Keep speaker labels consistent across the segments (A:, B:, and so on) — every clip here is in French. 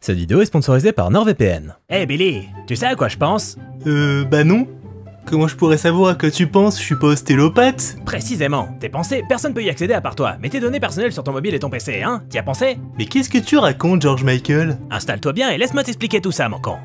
A: Cette vidéo est sponsorisée par NordVPN.
B: Hey Billy, tu sais à quoi je pense?
C: Bah non. Comment je pourrais savoir à quoi tu penses? Je suis pas ostéopathe.
B: Précisément, tes pensées, personne peut y accéder à part toi, mais tes données personnelles sur ton mobile et ton PC, hein? T'y as pensé?
C: Mais qu'est-ce que tu racontes, George Michael?
B: Installe-toi bien et laisse-moi t'expliquer tout ça, mon con.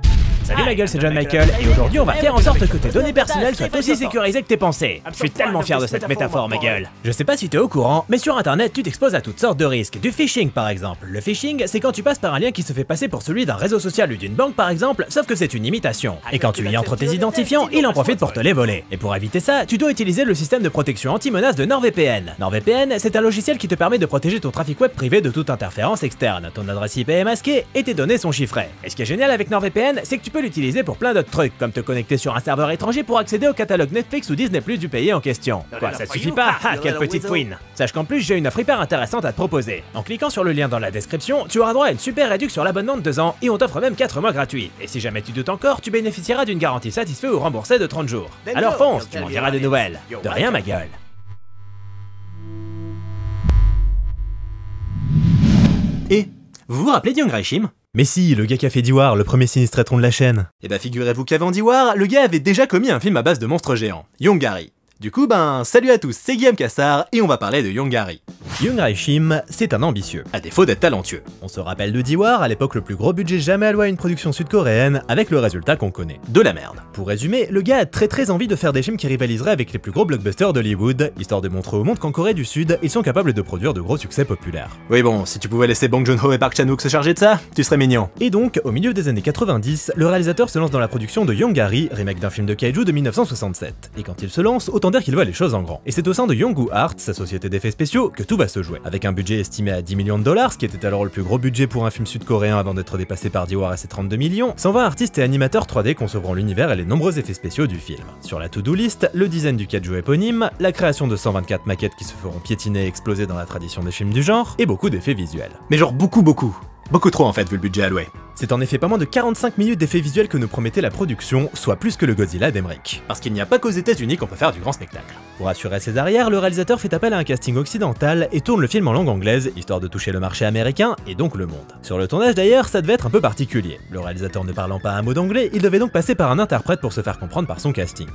B: Salut ma gueule, c'est John Michael, et aujourd'hui on va faire en sorte que tes données personnelles soient aussi sécurisées que tes pensées. Je suis tellement fier de cette métaphore, ma gueule. Je sais pas si t'es au courant, mais sur internet tu t'exposes à toutes sortes de risques. Du phishing par exemple. Le phishing, c'est quand tu passes par un lien qui se fait passer pour celui d'un réseau social ou d'une banque par exemple, sauf que c'est une imitation. Et quand tu y entres tes identifiants, il en profite pour te les voler. Et pour éviter ça, tu dois utiliser le système de protection anti-menace de NordVPN. NordVPN, c'est un logiciel qui te permet de protéger ton trafic web privé de toute interférence externe. Ton adresse IP est masquée et tes données sont chiffrées. Et ce qui est génial avec NordVPN, c'est que tu peux l'utiliser pour plein d'autres trucs, comme te connecter sur un serveur étranger pour accéder au catalogue Netflix ou Disney+ du pays en question. Quoi, ça te suffit pas? Ah, quelle petite fouine! Sache qu'en plus, j'ai une offre hyper intéressante à te proposer. En cliquant sur le lien dans la description, tu auras droit à une super réduction sur l'abonnement de 2 ans et on t'offre même 4 mois gratuits. Et si jamais tu doutes encore, tu bénéficieras d'une garantie satisfait ou remboursée de 30 jours. Alors fonce, tu m'en diras des nouvelles. De rien, ma gueule.
C: Et vous vous rappelez d'Young Raishim?
A: Mais si, le gars qui a fait Diwar, le premier sinistratron de la chaîne.
C: Eh bah figurez-vous qu'avant Diwar, le gars avait déjà commis un film à base de monstres géants, Young Gary. Du coup, salut à tous, c'est Guillaume Cassard et on va parler de Young Gary.
A: Young Raishim, c'est un ambitieux,
C: à défaut d'être talentueux.
A: On se rappelle de Diwar, à l'époque le plus gros budget jamais alloué à une production sud-coréenne, avec le résultat qu'on connaît.
C: De la merde.
A: Pour résumer, le gars a très envie de faire des films qui rivaliseraient avec les plus gros blockbusters d'Hollywood, histoire de montrer au monde qu'en Corée du Sud, ils sont capables de produire de gros succès populaires.
C: Oui bon, si tu pouvais laisser Bong Joon-ho et Park Chan-wook se charger de ça, tu serais mignon.
A: Et donc, au milieu des années 90, le réalisateur se lance dans la production de Young Gary, remake d'un film de kaiju de 1967. Et quand il se lance, autant dire qu'il voit les choses en grand. Et c'est au sein de Yongu Arts, sa société d'effets spéciaux, que tout va se jouer. Avec un budget estimé à 10 millions de dollars, ce qui était alors le plus gros budget pour un film sud-coréen avant d'être dépassé par Diwar et ses 32 millions, 120 artistes et animateurs 3D concevront l'univers et les nombreux effets spéciaux du film. Sur la to-do list, le design du kaiju éponyme, la création de 124 maquettes qui se feront piétiner et exploser dans la tradition des films du genre, et beaucoup d'effets visuels.
C: Mais genre beaucoup. Beaucoup trop en fait vu le budget alloué.
A: C'est en effet pas moins de 45 minutes d'effets visuels que nous promettait la production, soit plus que le Godzilla d'Emmerich.
C: Parce qu'il n'y a pas qu'aux États-Unis qu'on peut faire du grand spectacle.
A: Pour assurer ses arrières, le réalisateur fait appel à un casting occidental et tourne le film en langue anglaise, histoire de toucher le marché américain et donc le monde. Sur le tournage d'ailleurs, ça devait être un peu particulier. Le réalisateur ne parlant pas un mot d'anglais, il devait donc passer par un interprète pour se faire comprendre par son casting.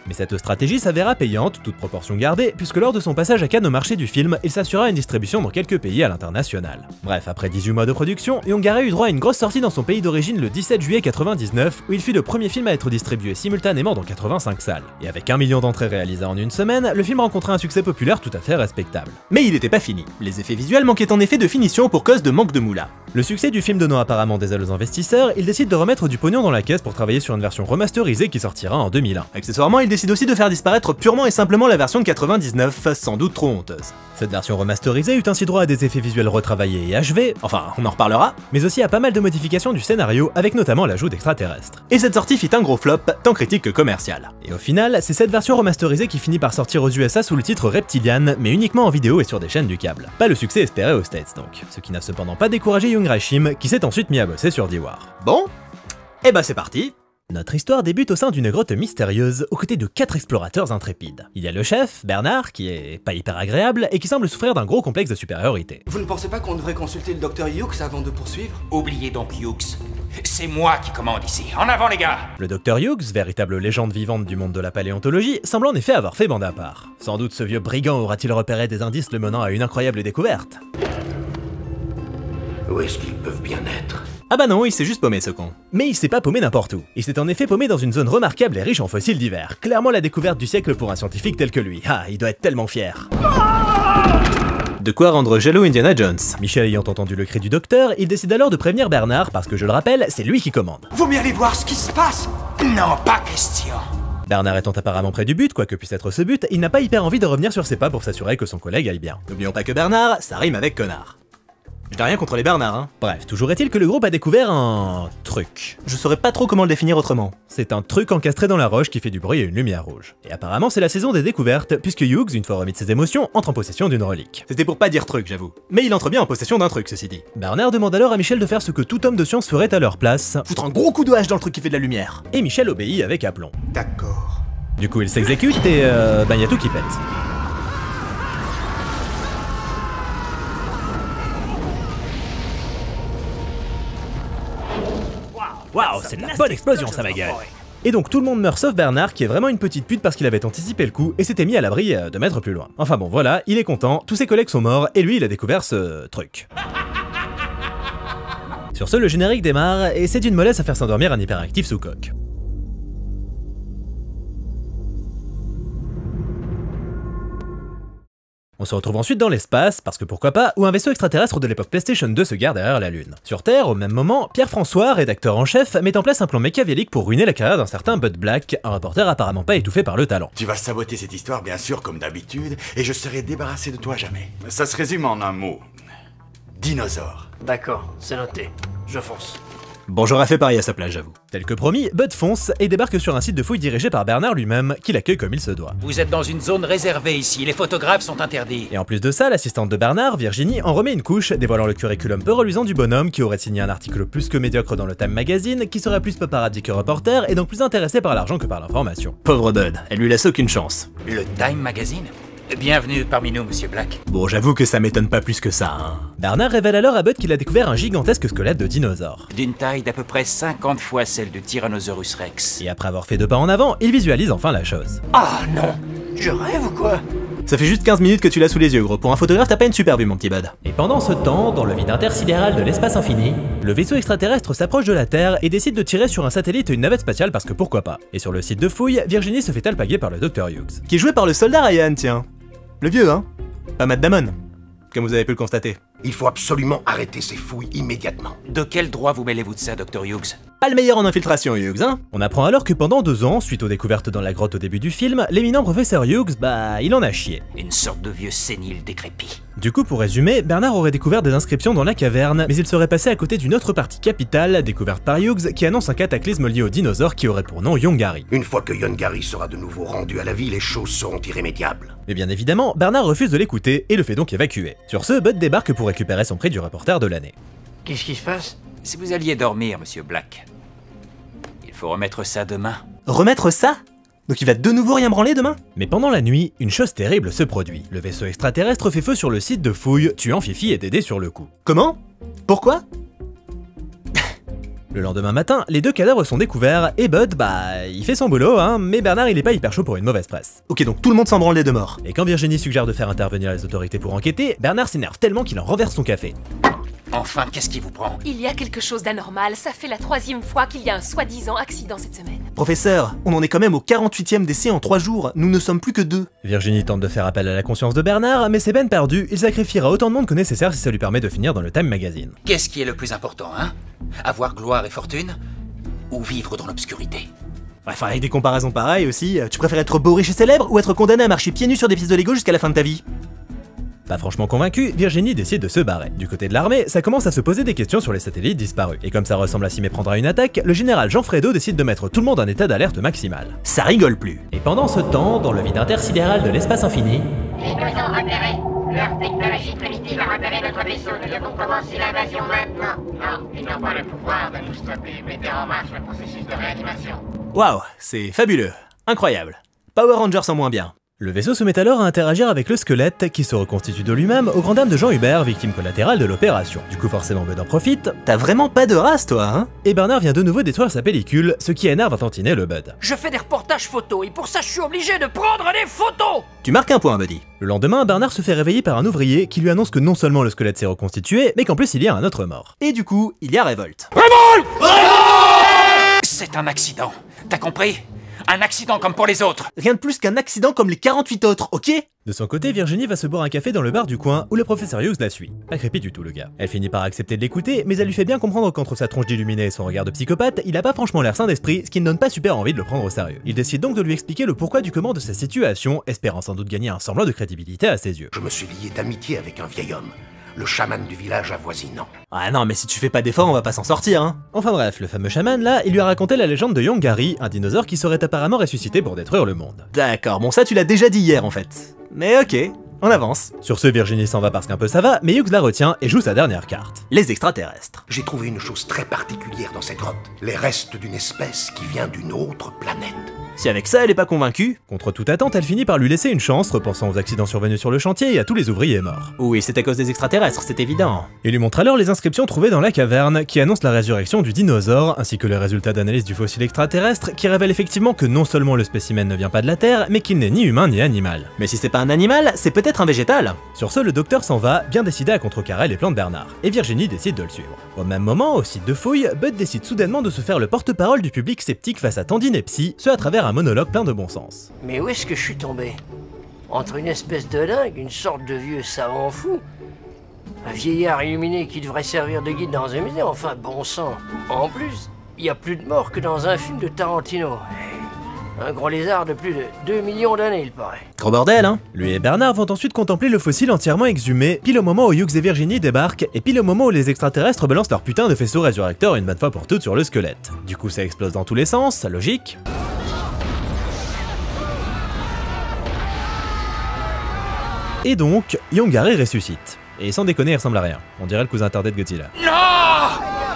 A: Mais cette stratégie s'avéra payante, toute proportion gardée, puisque lors de son passage à Cannes au marché du film, il s'assura une distribution dans quelques pays à l'international. Bref, après 18 mois de production, Young Gary eut droit à une grosse sortie dans son pays d'origine le 17 juillet 99, où il fut le premier film à être distribué simultanément dans 85 salles. Et avec 1 million d'entrées réalisées en une semaine, le film rencontra un succès populaire tout à fait respectable.
C: Mais il n'était pas fini. Les effets visuels manquaient en effet de finition pour cause de manque de moula.
A: Le succès du film donnant apparemment des ailes aux investisseurs, il décide de remettre du pognon dans la caisse pour travailler sur une version remasterisée qui sortira en 2001.
C: Accessoirement, il décide aussi de faire disparaître purement et simplement la version de 99, sans doute trop honteuse.
A: Cette version remasterisée eut ainsi droit à des effets visuels retravaillés et achevés,
C: enfin on en reparlera,
A: mais aussi à pas mal de modifications du scénario, avec notamment l'ajout d'extraterrestres.
C: Et cette sortie fit un gros flop, tant critique que commercial.
A: Et au final, c'est cette version remasterisée qui finit par sortir aux USA sous le titre Reptilian, mais uniquement en vidéo et sur des chaînes du câble. Pas le succès espéré aux States donc, ce qui n'a cependant pas découragé Young Raishim, qui s'est ensuite mis à bosser sur Diwar.
C: Bon, et bah c'est parti.
A: Notre histoire débute au sein d'une grotte mystérieuse, aux côtés de 4 explorateurs intrépides. Il y a le chef, Bernard, qui est pas hyper agréable et qui semble souffrir d'un gros complexe de supériorité.
D: Vous ne pensez pas qu'on devrait consulter le docteur Hughes avant de poursuivre?
E: Oubliez donc Hughes. C'est moi qui commande ici. En avant les gars!
A: Le docteur Hughes, véritable légende vivante du monde de la paléontologie, semble en effet avoir fait bande à part. Sans doute ce vieux brigand aura-t-il repéré des indices le menant à une incroyable découverte.
E: Où est-ce qu'ils peuvent bien être?
C: Ah bah non, il s'est juste paumé ce con.
A: Mais il s'est pas paumé n'importe où. Il s'est en effet paumé dans une zone remarquable et riche en fossiles divers. Clairement la découverte du siècle pour un scientifique tel que lui. Ah, il doit être tellement fier.
C: De quoi rendre jaloux Indiana Jones.
A: Michel ayant entendu le cri du docteur, il décide alors de prévenir Bernard parce que je le rappelle, c'est lui qui commande.
D: Vaut mieux aller voir ce qui se passe.
E: Non, pas question.
A: Bernard étant apparemment près du but, quoi que puisse être ce but, il n'a pas hyper envie de revenir sur ses pas pour s'assurer que son collègue aille bien.
C: N'oublions pas que Bernard, ça rime avec connard. Je n'ai rien contre les Bernard, hein.
A: Bref, toujours est-il que le groupe a découvert un... truc.
C: Je saurais pas trop comment le définir autrement.
A: C'est un truc encastré dans la roche qui fait du bruit et une lumière rouge. Et apparemment c'est la saison des découvertes, puisque Hughes, une fois remis de ses émotions, entre en possession d'une relique.
C: C'était pour pas dire truc, j'avoue. Mais il entre bien en possession d'un truc, ceci dit.
A: Bernard demande alors à Michel de faire ce que tout homme de science ferait à leur place.
C: Foutre un gros coup de hache dans le truc qui fait de la lumière.
A: Et Michel obéit avec aplomb.
D: D'accord.
A: Du coup il s'exécute et y a tout qui pète.
B: Waouh, c'est de la bonne explosion ça ma gueule.
A: Et donc tout le monde meurt sauf Bernard qui est vraiment une petite pute parce qu'il avait anticipé le coup et s'était mis à l'abri de mètres plus loin. Enfin bon voilà, il est content, tous ses collègues sont morts et lui il a découvert ce truc. Sur ce, le générique démarre et c'est d'une mollesse à faire s'endormir un hyperactif sous coque. On se retrouve ensuite dans l'espace, parce que pourquoi pas, où un vaisseau extraterrestre de l'époque PlayStation 2 se gare derrière la Lune. Sur Terre, au même moment, Pierre-François, rédacteur en chef, met en place un plan machiavélique pour ruiner la carrière d'un certain Bud Black, un reporter apparemment pas étouffé par le talent.
F: Tu vas saboter cette histoire, bien sûr, comme d'habitude, et je serai débarrassé de toi à jamais. Ça se résume en un mot. Dinosaure.
G: D'accord, c'est noté. Je fonce.
C: Bon, j'aurais fait pareil à sa place, j'avoue.
A: Tel que promis, Bud fonce et débarque sur un site de fouilles dirigé par Bernard lui-même, qui l'accueille comme il se doit.
E: Vous êtes dans une zone réservée ici, les photographes sont interdits.
A: Et en plus de ça, l'assistante de Bernard, Virginie, en remet une couche, dévoilant le curriculum peu reluisant du bonhomme qui aurait signé un article plus que médiocre dans le Time Magazine, qui serait plus paparazzi que reporter et donc plus intéressé par l'argent que par l'information.
C: Pauvre Bud, elle lui laisse aucune chance.
E: Le Time Magazine? Bienvenue parmi nous, monsieur Black.
C: Bon, j'avoue que ça m'étonne pas plus que ça, hein.
A: Bernard révèle alors à Bud qu'il a découvert un gigantesque squelette de dinosaure.
E: D'une taille d'à peu près 50 fois celle de Tyrannosaurus Rex.
A: Et après avoir fait 2 pas en avant, il visualise enfin la chose.
G: Ah non, je rêve ou quoi?
C: Ça fait juste 15 minutes que tu l'as sous les yeux, gros. Pour un photographe, t'as pas une super vue, mon petit Bud.
A: Et pendant ce temps, dans le vide intersidéral de l'espace infini, le vaisseau extraterrestre s'approche de la Terre et décide de tirer sur un satellite et une navette spatiale parce que pourquoi pas. Et sur le site de fouille, Virginie se fait alpaguer par le Dr Hughes.
C: Qui est joué par le soldat Ryan, tiens. Le vieux, hein. Pas Matt Damon, comme vous avez pu le constater.
H: Il faut absolument arrêter ces fouilles immédiatement.
E: De quel droit vous mêlez-vous de ça, Dr Hughes?
C: Pas le meilleur en infiltration, Hughes, hein.
A: On apprend alors que pendant 2 ans, suite aux découvertes dans la grotte au début du film, l'éminent professeur Hughes, il en a chié.
E: Une sorte de vieux sénile décrépit.
A: Du coup, pour résumer, Bernard aurait découvert des inscriptions dans la caverne, mais il serait passé à côté d'une autre partie capitale, découverte par Hughes, qui annonce un cataclysme lié aux dinosaures qui aurait pour nom Yongari.
H: Une fois que Yongari sera de nouveau rendu à la vie, les choses seront irrémédiables.
A: Mais bien évidemment, Bernard refuse de l'écouter et le fait donc évacuer. Sur ce, Bud débarque pour récupérer son prix du reporter de l'année.
G: Qu'est-ce qui se passe?
E: Si vous alliez dormir, monsieur Black, il faut remettre ça demain.
C: Remettre ça? Donc il va de nouveau rien branler demain?
A: Mais pendant la nuit, une chose terrible se produit. Le vaisseau extraterrestre fait feu sur le site de fouille, tuant Fifi et Dédé sur le coup.
C: Comment? Pourquoi?
A: Le lendemain matin, les 2 cadavres sont découverts et Bud, il fait son boulot, hein, mais Bernard il est pas hyper chaud pour une mauvaise presse.
C: Ok, donc tout le monde s'en branle les 2 morts.
A: Et quand Virginie suggère de faire intervenir les autorités pour enquêter, Bernard s'énerve tellement qu'il en renverse son café.
E: Enfin, qu'est-ce qui vous prend?
I: Il y a quelque chose d'anormal, ça fait la 3e fois qu'il y a un soi-disant accident cette semaine.
C: Professeur, on en est quand même au 48e décès en 3 jours, nous ne sommes plus que 2.
A: Virginie tente de faire appel à la conscience de Bernard, mais c'est peine perdue, il sacrifiera autant de monde que nécessaire si ça lui permet de finir dans le Time Magazine.
E: Qu'est-ce qui est le plus important, hein? Avoir gloire et fortune? Ou vivre dans l'obscurité?
C: Bref, avec des comparaisons pareilles aussi, tu préfères être beau, riche et célèbre ou être condamné à marcher pieds nus sur des pièces de Lego jusqu'à la fin de ta vie?
A: Pas franchement convaincu, Virginie décide de se barrer. Du côté de l'armée, ça commence à se poser des questions sur les satellites disparus. Et comme ça ressemble à s'y méprendre à une attaque, le général Jean-Fredo décide de mettre tout le monde en état d'alerte maximale.
C: Ça rigole plus.
A: Et pendant ce temps, dans le vide intersidéral de l'espace infini...
J: Dinosaures repérés. Leur technologie primitive a repéré notre vaisseau. Nous devons commencer l'invasion maintenant. Non, ils n'ont pas le pouvoir de nous stopper. Mettez en marche le processus de réanimation.
C: Waouh, c'est fabuleux. Incroyable. Power Rangers en moins bien.
A: Le vaisseau se met alors à interagir avec le squelette, qui se reconstitue de lui-même au grand dam de Jean Hubert, victime collatérale de l'opération. Du coup forcément Bud en profite.
C: T'as vraiment pas de race toi, hein?
A: Et Bernard vient de nouveau détruire sa pellicule, ce qui énerve un tantinet le Bud.
G: Je fais des reportages photos et pour ça je suis obligé de prendre des photos!
C: Tu marques un point, Buddy.
A: Le lendemain, Bernard se fait réveiller par un ouvrier qui lui annonce que non seulement le squelette s'est reconstitué, mais qu'en plus il y a un autre mort.
C: Et du coup, il y a révolte.
E: C'est un accident, t'as compris? Un accident comme pour les autres.
C: Rien de plus qu'un accident comme les 48 autres, ok?
A: De son côté, Virginie va se boire un café dans le bar du coin où le professeur Hughes la suit. Pas creepy du tout le gars. Elle finit par accepter de l'écouter, mais elle lui fait bien comprendre qu'entre sa tronche d'illuminé et son regard de psychopathe, il a pas franchement l'air sain d'esprit, ce qui ne donne pas super envie de le prendre au sérieux. Il décide donc de lui expliquer le pourquoi du comment de sa situation, espérant sans doute gagner un semblant de crédibilité à ses yeux.
H: Je me suis lié d'amitié avec un vieil homme, le chaman du village avoisinant.
C: Ah non, mais si tu fais pas d'efforts, on va pas s'en sortir, hein.
A: Enfin bref, le fameux chaman là, il lui a raconté la légende de Yongari, un dinosaure qui serait apparemment ressuscité pour détruire le monde.
C: D'accord, bon ça tu l'as déjà dit hier en fait. Mais ok. On avance. Sur ce, Virginie s'en va parce qu'un peu ça va, mais Hughes la retient et joue sa dernière carte. Les extraterrestres.
H: J'ai trouvé une chose très particulière dans cette grotte. Les restes d'une espèce qui vient d'une autre planète.
C: Si avec ça elle est pas convaincue, contre toute attente, elle finit par lui laisser une chance, repensant aux accidents survenus sur le chantier et à tous les ouvriers morts. Oui, c'est à cause des extraterrestres, c'est évident. Il lui montre alors les inscriptions trouvées dans la caverne, qui annoncent la résurrection du dinosaure, ainsi que les résultats d'analyse du fossile extraterrestre, qui révèlent effectivement que non seulement le spécimen ne vient pas de la Terre, mais qu'il n'est ni humain ni animal. Mais si c'est pas un animal, c'est peut-être un végétal. Sur ce, le docteur s'en va, bien décidé à contrecarrer les plans de Bernard, et Virginie décide de le suivre. Au même moment, au site de fouille, Bud décide soudainement de se faire le porte-parole du public sceptique face à tant d'inepties, ce à travers un monologue plein de bon sens.
G: Mais où est-ce que je suis tombé? Entre une espèce de dingue, une sorte de vieux savant fou, un vieillard illuminé qui devrait servir de guide dans un musée, enfin bon sang. En plus, il y a plus de morts que dans un film de Tarantino. Un gros lézard de plus de 2 millions d'années, il paraît.
C: Gros bordel, hein? Lui et Bernard vont ensuite contempler le fossile entièrement exhumé, pile au moment où Hughes et Virginie débarquent, et pile au moment où les extraterrestres balancent leur putain de faisceau résurrecteur une bonne fois pour toutes sur le squelette. Du coup, ça explose dans tous les sens, logique. Et donc, Yongari ressuscite. Et sans déconner, il ressemble à rien. On dirait le cousin tardé de Godzilla.
J: Non!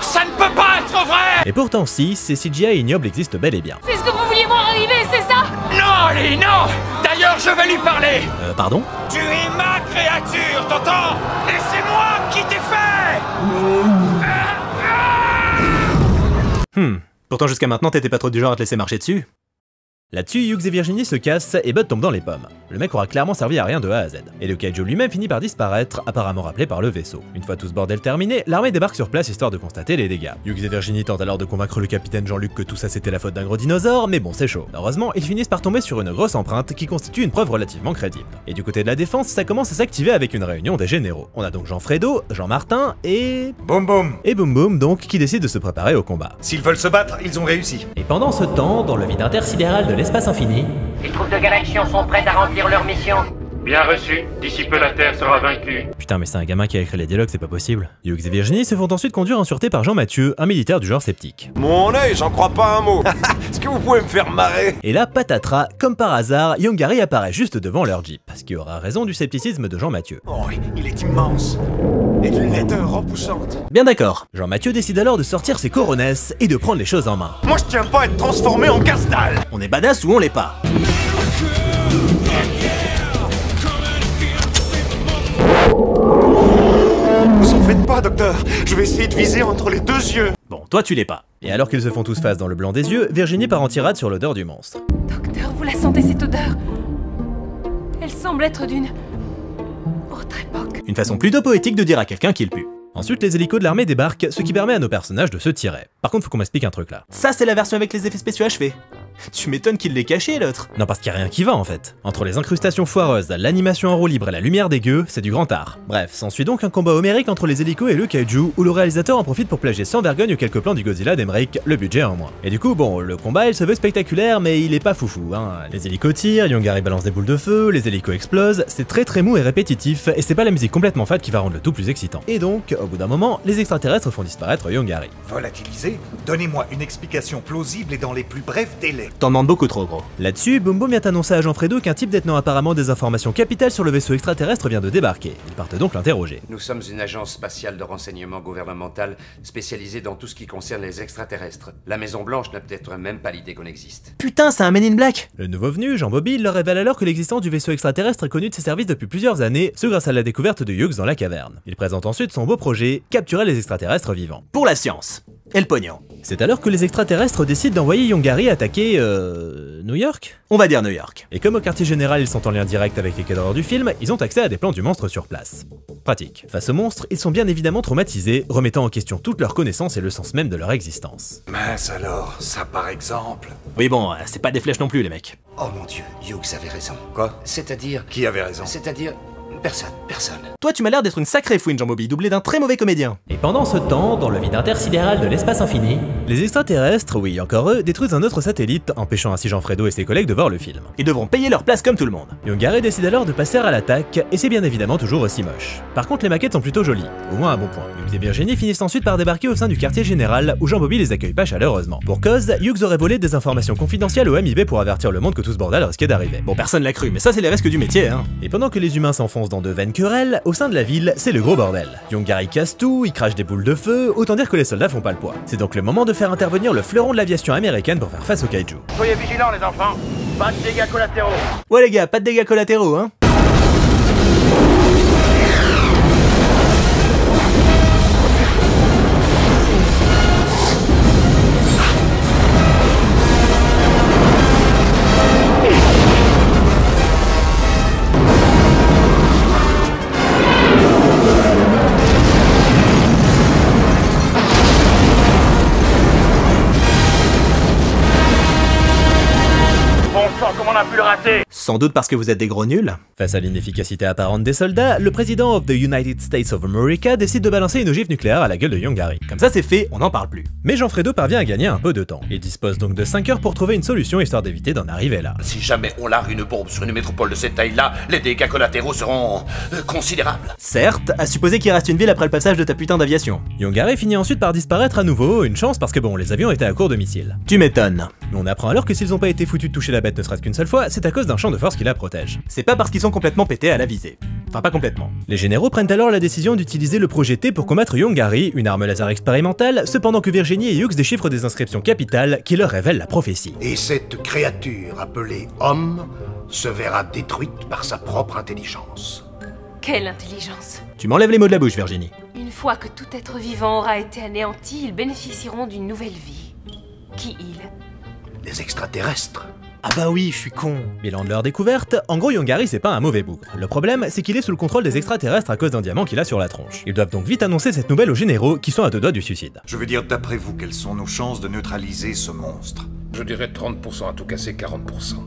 J: Ça ne peut pas être vrai!
C: Et pourtant si, ces CGI ignobles existent bel et bien.
I: C'est ce que vous vouliez voir arriver, c'est ça?
J: Non, Ali, non! D'ailleurs, je vais lui parler!
C: Pardon?
J: Tu es ma créature, t'entends? Et c'est moi qui t'ai fait!
C: Pourtant jusqu'à maintenant t'étais pas trop du genre à te laisser marcher dessus. Là-dessus, Hughes et Virginie se cassent et Bud tombe dans les pommes. Le mec aura clairement servi à rien de A à Z. Et le kaiju lui-même finit par disparaître, apparemment rappelé par le vaisseau. Une fois tout ce bordel terminé, l'armée débarque sur place histoire de constater les dégâts. Hughes et Virginie tentent alors de convaincre le capitaine Jean-Luc que tout ça c'était la faute d'un gros dinosaure, mais bon c'est chaud. Heureusement, ils finissent par tomber sur une grosse empreinte qui constitue une preuve relativement crédible. Et du côté de la défense, ça commence à s'activer avec une réunion des généraux. On a donc Jean-Fredo, Jean-Martin et...
K: Boum Boum.
C: Et Boum Boum donc, qui décide de se préparer au combat.
K: S'ils veulent se battre, ils ont réussi.
B: Et pendant ce temps, dans le vide intersidéral de l'espace infini...
J: Les troupes de Galaxion sont prêtes à remplir leur mission.
L: Bien reçu. D'ici peu, la Terre sera vaincue.
C: Putain, mais c'est un gamin qui a écrit les dialogues, c'est pas possible. Hughes et Virginie se font ensuite conduire en sûreté par Jean Mathieu, un militaire du genre sceptique.
K: Mon œil, j'en crois pas un mot. Est-ce que vous pouvez me faire marrer?
C: Et là, patatras, comme par hasard, Yongari apparaît juste devant leur jeep, ce qui aura raison du scepticisme de Jean Mathieu.
K: Oh, il est immense. Et d'une laideur repoussante.
C: Bien d'accord. Jean Mathieu décide alors de sortir ses coronesses et de prendre les choses en main.
K: Moi, je tiens pas à être transformé en casse-dalle.
C: On est badass ou on l'est pas?
K: Vous en faites pas, docteur. Je vais essayer de viser entre les deux yeux.
C: Bon, toi tu l'es pas. Et alors qu'ils se font tous face dans le blanc des yeux, Virginie part en tirade sur l'odeur du monstre.
I: Docteur, vous la sentez cette odeur? Elle semble être d'une autre époque.
C: Une façon plutôt poétique de dire à quelqu'un qu'il pue. Ensuite, les hélicos de l'armée débarquent, ce qui permet à nos personnages de se tirer. Par contre, faut qu'on m'explique un truc là. Ça, c'est la version avec les effets spéciaux achevés. Tu m'étonnes qu'il l'ait caché, l'autre. Non, parce qu'il y a rien qui va, en fait. Entre les incrustations foireuses, l'animation en roue libre et la lumière dégueu, c'est du grand art. Bref, s'ensuit donc un combat homérique entre les hélicos et le kaiju, où le réalisateur en profite pour plagier sans vergogne quelques plans du Godzilla d'Emmerich, le budget en moins. Et du coup, bon, le combat, il se veut spectaculaire, mais il est pas foufou, hein. Les hélicos tirent, Yongari balance des boules de feu, les hélicos explosent, c'est très mou et répétitif, et c'est pas la musique complètement fade qui va rendre le tout plus excitant. Et donc, au bout d'un moment, les extraterrestres font disparaître Yongari.
K: Volatilisé? Donnez-moi une explication plausible et dans les plus brefs délais.
C: T'en demandes beaucoup trop, gros. Là-dessus, Boum Boum vient annoncer à Jean-Fredo qu'un type détenant apparemment des informations capitales sur le vaisseau extraterrestre vient de débarquer. Ils partent donc l'interroger.
M: Nous sommes une agence spatiale de renseignement gouvernemental spécialisée dans tout ce qui concerne les extraterrestres. La Maison-Blanche n'a peut-être même pas l'idée qu'on existe.
C: Putain, c'est un Men in Black! Le nouveau venu, Jean Bobby, leur révèle alors que l'existence du vaisseau extraterrestre est connue de ses services depuis plusieurs années, ce grâce à la découverte de Hughes dans la caverne. Il présente ensuite son beau projet, capturer les extraterrestres vivants. Pour la science. Et le pognon. C'est alors que les extraterrestres décident d'envoyer Yongari attaquer... New York? On va dire New York. Et comme au quartier général ils sont en lien direct avec les cadreurs du film, ils ont accès à des plans du monstre sur place. Pratique. Face au monstre, ils sont bien évidemment traumatisés, remettant en question toute leur connaissance et le sens même de leur existence.
K: Mince alors, ça par exemple.
C: Oui bon, c'est pas des flèches non plus les mecs.
M: Oh mon dieu, Hughes avait raison. Quoi? C'est-à-dire...
K: Qui avait raison?
M: C'est-à-dire...
H: Personne.
C: Toi, tu m'as l'air d'être une sacrée fouine, Jean-Bobby, doublé d'un très mauvais comédien.
A: Et pendant ce temps, dans le vide intersidéral de l'espace infini, les extraterrestres, oui encore eux, détruisent un autre satellite, empêchant ainsi Jean-Fredo et ses collègues de voir le film.
C: Ils devront payer leur place comme tout le monde.
A: Yongari décide alors de passer à l'attaque, et c'est bien évidemment toujours aussi moche. Par contre, les maquettes sont plutôt jolies, au moins à bon point. Hughes et Virginie finissent ensuite par débarquer au sein du quartier général, où Jean-Bobby les accueille pas chaleureusement. Pour cause, Hughes aurait volé des informations confidentielles au MIB pour avertir le monde que tout ce bordel risquait d'arriver.
C: Bon, personne l'a cru, mais ça c'est les risques du métier, hein.
A: Et pendant que les humains s'enfoncent dans de vaines querelles, au sein de la ville, c'est le gros bordel. Yongari casse tout, il crache des boules de feu, autant dire que les soldats font pas le poids. C'est donc le moment de faire intervenir le fleuron de l'aviation américaine pour faire face au kaiju.
J: Soyez vigilants les enfants, pas de dégâts collatéraux.
C: Ouais les gars, pas de dégâts collatéraux, hein.
J: Comment on a pu le rater?
C: Sans doute parce que vous êtes des gros nuls.
A: Face à l'inefficacité apparente des soldats, le président of the United States of America décide de balancer une ogive nucléaire à la gueule de Yongari.
C: Comme ça c'est fait, on n'en parle plus.
A: Mais Jean-Fredo parvient à gagner un peu de temps. Il dispose donc de 5 heures pour trouver une solution histoire d'éviter d'en arriver là.
H: Si jamais on largue une bombe sur une métropole de cette taille-là, les dégâts collatéraux seront considérables.
C: Certes, à supposer qu'il reste une ville après le passage de ta putain d'aviation.
A: Yongari finit ensuite par disparaître à nouveau, une chance parce que bon, les avions étaient à court de missiles.
C: Tu m'étonnes.
A: Mais on apprend alors que s'ils ont pas été foutus de toucher la bête ne serait-ce qu'une seule fois, c'est à cause d'un champ de force qui la protège.
C: C'est pas parce qu'ils sont complètement pétés à la visée. Enfin, pas complètement.
A: Les généraux prennent alors la décision d'utiliser le projet T pour combattre Yongari, une arme laser expérimentale, cependant que Virginie et Hughes déchiffrent des inscriptions capitales qui leur révèlent la prophétie.
H: Et cette créature appelée homme se verra détruite par sa propre intelligence.
I: Quelle intelligence!
C: Tu m'enlèves les mots de la bouche, Virginie.
I: Une fois que tout être vivant aura été anéanti, ils bénéficieront d'une nouvelle vie. Qui ils?
H: Les extraterrestres.
C: Ah bah oui, je suis con.
A: Bilan de leur découverte, en gros Yongari c'est pas un mauvais bougre. Le problème, c'est qu'il est sous le contrôle des extraterrestres à cause d'un diamant qu'il a sur la tronche. Ils doivent donc vite annoncer cette nouvelle aux généraux qui sont à deux doigts du suicide.
K: Je veux dire, d'après vous, quelles sont nos chances de neutraliser ce monstre?
N: Je dirais 30% à tout casser, 40%.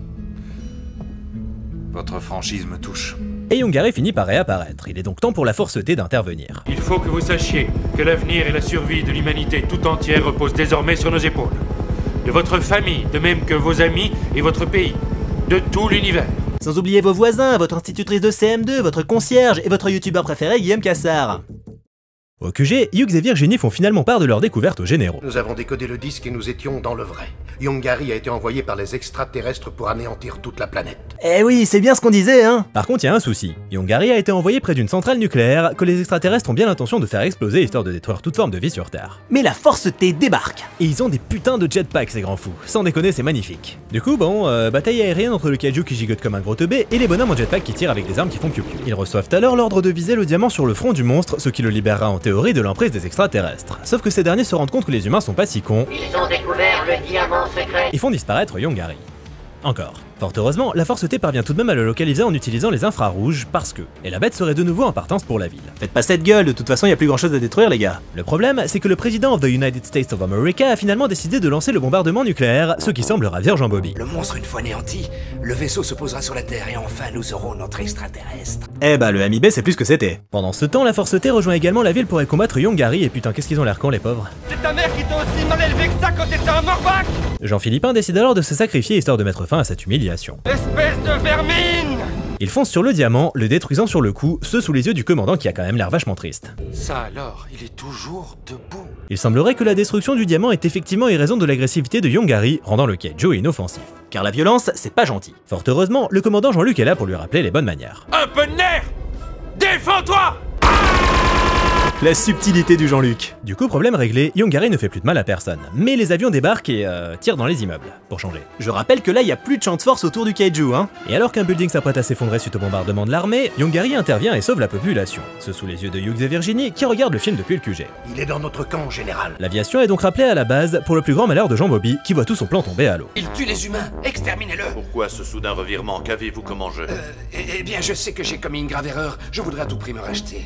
K: Votre franchise me touche.
A: Et Yongari finit par réapparaître. Il est donc temps pour la Force T d'intervenir.
L: Il faut que vous sachiez que l'avenir et la survie de l'humanité tout entière reposent désormais sur nos épaules. De votre famille, de même que vos amis et votre pays. De tout l'univers.
C: Sans oublier vos voisins, votre institutrice de CM2, votre concierge et votre youtubeur préféré Guillaume Cassard.
A: Au QG, Hughes et Virginie font finalement part de leur découverte aux généraux.
H: Nous avons décodé le disque et nous étions dans le vrai. Yongari a été envoyé par les extraterrestres pour anéantir toute la planète.
C: Eh oui, c'est bien ce qu'on disait, hein.
A: Par contre, il y a un souci. Yongari a été envoyé près d'une centrale nucléaire que les extraterrestres ont bien l'intention de faire exploser histoire de détruire toute forme de vie sur Terre.
C: Mais la Force T débarque.
A: Et ils ont des putains de jetpacks, ces grands fous. Sans déconner, c'est magnifique. Du coup, bon, bataille aérienne entre le kaiju qui gigote comme un gros teubé et les bonhommes en jetpack qui tirent avec des armes qui font piou-piou. Ils reçoivent alors l'ordre de viser le diamant sur le front du monstre, ce qui le libérera en théorie de l'emprise des extraterrestres. Sauf que ces derniers se rendent compte que les humains sont pas si cons.
J: Ils ont découvert le diamant secret.
A: Ils font disparaître Yongari. Encore. Fort heureusement, la Force T parvient tout de même à le localiser en utilisant les infrarouges parce que... Et la bête serait de nouveau en partance pour la ville.
C: Faites pas cette gueule, de toute façon y a plus grand chose à détruire les gars.
A: Le problème, c'est que le président of the United States of America a finalement décidé de lancer le bombardement nucléaire, ce qui semble ravir Jean-Bobby.
O: Le monstre une fois anéanti, le vaisseau se posera sur la Terre et enfin nous aurons notre extraterrestre.
C: Eh bah le MIB c'est plus que c'était.
A: Pendant ce temps, la Force T rejoint également la ville pour y combattre Yongari et putain qu'est-ce qu'ils ont l'air cons les pauvres.
J: C'est ta mère qui t'a aussi mal élevé que ça quand t'étais un morbac.
A: Jean-Philippin décide alors de se sacrifier histoire de mettre fin à cette humiliation.
J: Espèce de vermine!
A: Il fonce sur le diamant, le détruisant sur le coup, ce sous les yeux du commandant qui a quand même l'air vachement triste.
O: Ça alors, il est toujours debout.
A: Il semblerait que la destruction du diamant est effectivement raison de l'agressivité de Yongari, rendant le kaiju inoffensif.
C: Car la violence, c'est pas gentil.
A: Fort heureusement, le commandant Jean-Luc est là pour lui rappeler les bonnes manières.
J: Un peu de nerf! Défends-toi!
C: La subtilité du Jean-Luc.
A: Du coup, problème réglé, Yongari ne fait plus de mal à personne. Mais les avions débarquent et tirent dans les immeubles, pour changer.
C: Je rappelle que là, y a plus de champ de force autour du kaiju, hein.
A: Et alors qu'un building s'apprête à s'effondrer suite au bombardement de l'armée, Yongari intervient et sauve la population. Ce sous les yeux de Hughes et Virginie, qui regardent le film depuis le QG.
H: Il est dans notre camp, général.
A: L'aviation est donc rappelée à la base, pour le plus grand malheur de Jean-Bobby, qui voit tout son plan tomber à l'eau.
O: Il tue les humains, exterminez-le.
F: Pourquoi ce soudain revirement? Qu'avez-vous comme enjeu?
O: Eh bien, je sais que j'ai commis une grave erreur. Je voudrais à tout prix me racheter.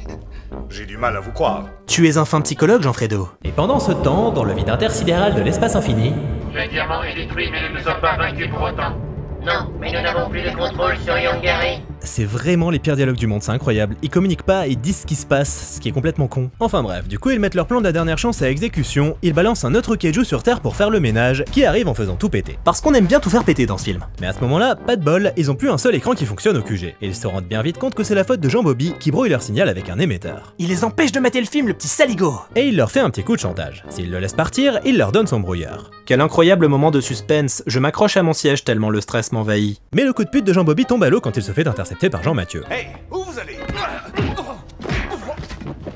K: J'ai du mal à vous croire.
C: Tu es un fin psychologue, Jean-Fredo.
A: Et pendant ce temps, dans le vide intersidéral de l'espace infini...
J: Le diamant est détruit mais ne nous sommes pas vaincus pour autant. Non, mais nous n'avons plus de contrôle sur Yongari.
A: c'est vraiment les pires dialogues du monde, c'est incroyable. Ils communiquent pas, ils disent ce qui se passe, ce qui est complètement con. Enfin bref, du coup ils mettent leur plan de la dernière chance à exécution, ils balancent un autre kaiju sur Terre pour faire le ménage, qui arrive en faisant tout péter. Parce qu'on aime bien tout faire péter dans ce film. Mais à ce moment-là, pas de bol, ils ont plus un seul écran qui fonctionne au QG. Et ils se rendent bien vite compte que c'est la faute de Jean Bobby qui brouille leur signal avec un émetteur.
B: Il les empêche de mater le film, le petit saligo.
A: Et il leur fait un petit coup de chantage. S'il le laisse partir, il leur donne son brouilleur. Quel incroyable moment de suspense, je m'accroche à mon siège tellement le stress m'envahit. Mais le coup de pute de Jean Bobby tombe à l'eau quand il se fait intercepter par Jean-Mathieu.
K: Hey, où vous allez?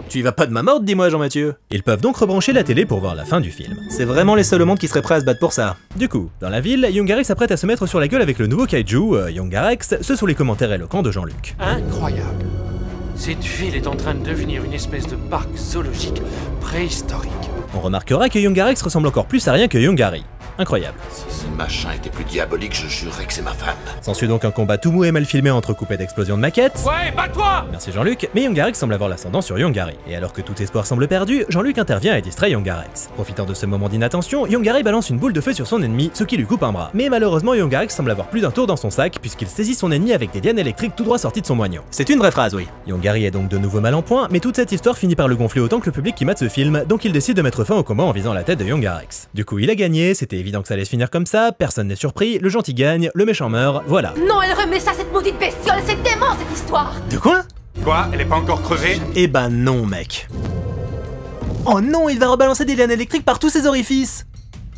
A: Tu y vas pas de ma morte, dis-moi Jean-Mathieu. Ils peuvent donc rebrancher la télé pour voir la fin du film. C'est vraiment les seuls au monde qui seraient prêts à se battre pour ça. Du coup, dans la ville, Yonggary s'apprête à se mettre sur la gueule avec le nouveau kaiju, Yongarex, ce sont les commentaires éloquents de Jean-Luc.
L: Incroyable. Cette ville est en train de devenir une espèce de parc zoologique préhistorique.
A: On remarquera que Yongarex ressemble encore plus à rien que Yonggary. Incroyable.
H: Si ce machin était plus diabolique, je jurerais que c'est ma femme.
A: S'ensuit donc un combat tout mou et mal filmé entrecoupé d'explosions de maquettes.
L: Ouais, bats-toi!
A: Merci Jean-Luc, mais Yongarex semble avoir l'ascendant sur Yonggary. Et alors que tout espoir semble perdu, Jean-Luc intervient et distrait Yongarex. Profitant de ce moment d'inattention, Yonggary balance une boule de feu sur son ennemi, ce qui lui coupe un bras. Mais malheureusement, Yongarex semble avoir plus d'un tour dans son sac, puisqu'il saisit son ennemi avec des lianes électriques tout droit sorties de son moignon. C'est une vraie phrase, oui. Yonggary est donc de nouveau mal en point, mais toute cette histoire finit par le gonfler autant que le public qui mate ce film, donc il décide de mettre fin au combat en visant la tête de Yongarex. Du coup, il a gagné, c'était évident que ça allait se finir comme ça, personne n'est surpris, le gentil gagne, le méchant meurt, voilà.
I: Non, elle remet ça, cette maudite bestiole, c'est dément cette histoire.
A: De quoi?
L: Quoi? Elle est pas encore crevée?
A: Eh ben non, mec. Oh non, il va rebalancer des lianes électriques par tous ses orifices.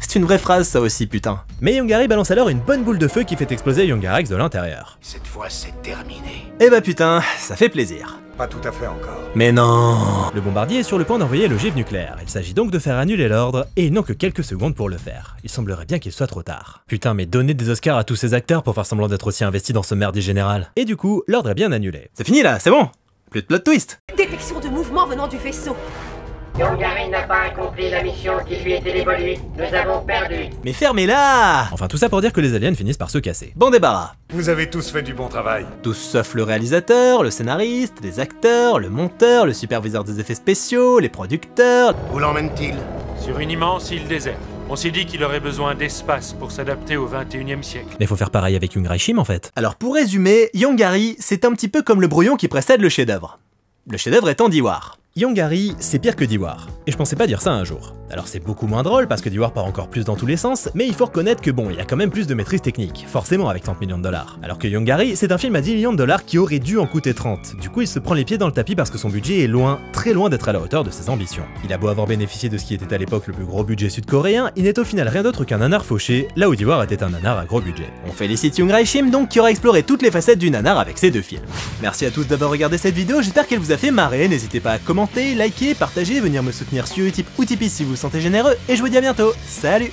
A: C'est une vraie phrase ça aussi, putain. Mais Yonggary balance alors une bonne boule de feu qui fait exploser Yongarex de l'intérieur.
H: Cette fois, c'est terminé.
A: Eh bah putain, ça fait plaisir.
K: Pas tout à fait encore.
A: Mais non. Le bombardier est sur le point d'envoyer le gif nucléaire. Il s'agit donc de faire annuler l'ordre, et ils n'ont que quelques secondes pour le faire. Il semblerait bien qu'il soit trop tard. Putain, mais donnez des Oscars à tous ces acteurs pour faire semblant d'être aussi investis dans ce merdier général. Et du coup, l'ordre est bien annulé. C'est fini là, c'est bon. Plus de plot twist.
I: Détection de mouvement venant du vaisseau.
J: Yonggary n'a pas accompli la mission qui lui était dévolue. Nous avons perdu.
A: Mais fermez-la! Enfin, tout ça pour dire que les aliens finissent par se casser. Bon débarras.
K: Vous avez tous fait du bon travail.
A: Tous sauf le réalisateur, le scénariste, les acteurs, le monteur, le superviseur des effets spéciaux, les producteurs...
H: Où l'emmène-t-il?
L: Sur une immense île déserte. On s'est dit qu'il aurait besoin d'espace pour s'adapter au 21e siècle.
A: Mais faut faire pareil avec Yonggary Shim en fait. Alors pour résumer, Yonggary, c'est un petit peu comme le brouillon qui précède le chef-d'œuvre. Le chef-d'œuvre étant Diwar. Yonggary, c'est pire que Diwar. Et je pensais pas dire ça un jour. Alors c'est beaucoup moins drôle parce que Diwar part encore plus dans tous les sens, mais il faut reconnaître que bon, il y a quand même plus de maîtrise technique, forcément avec 30 millions de dollars. Alors que Yonggary, c'est un film à 10 millions de dollars qui aurait dû en coûter 30. Du coup, il se prend les pieds dans le tapis parce que son budget est loin, très loin d'être à la hauteur de ses ambitions. Il a beau avoir bénéficié de ce qui était à l'époque le plus gros budget sud-coréen, il n'est au final rien d'autre qu'un nanar fauché, là où Diwar était un nanar à gros budget. On félicite Yonggary Shim donc qui aura exploré toutes les facettes du nanar avec ces deux films. Merci à tous d'avoir regardé cette vidéo, j'espère qu'elle vous a fait marrer, n'hésitez pas à commenter, liker, partager, venir me soutenir sur Utip ou Tipeee si vous vous sentez généreux, et je vous dis à bientôt, salut!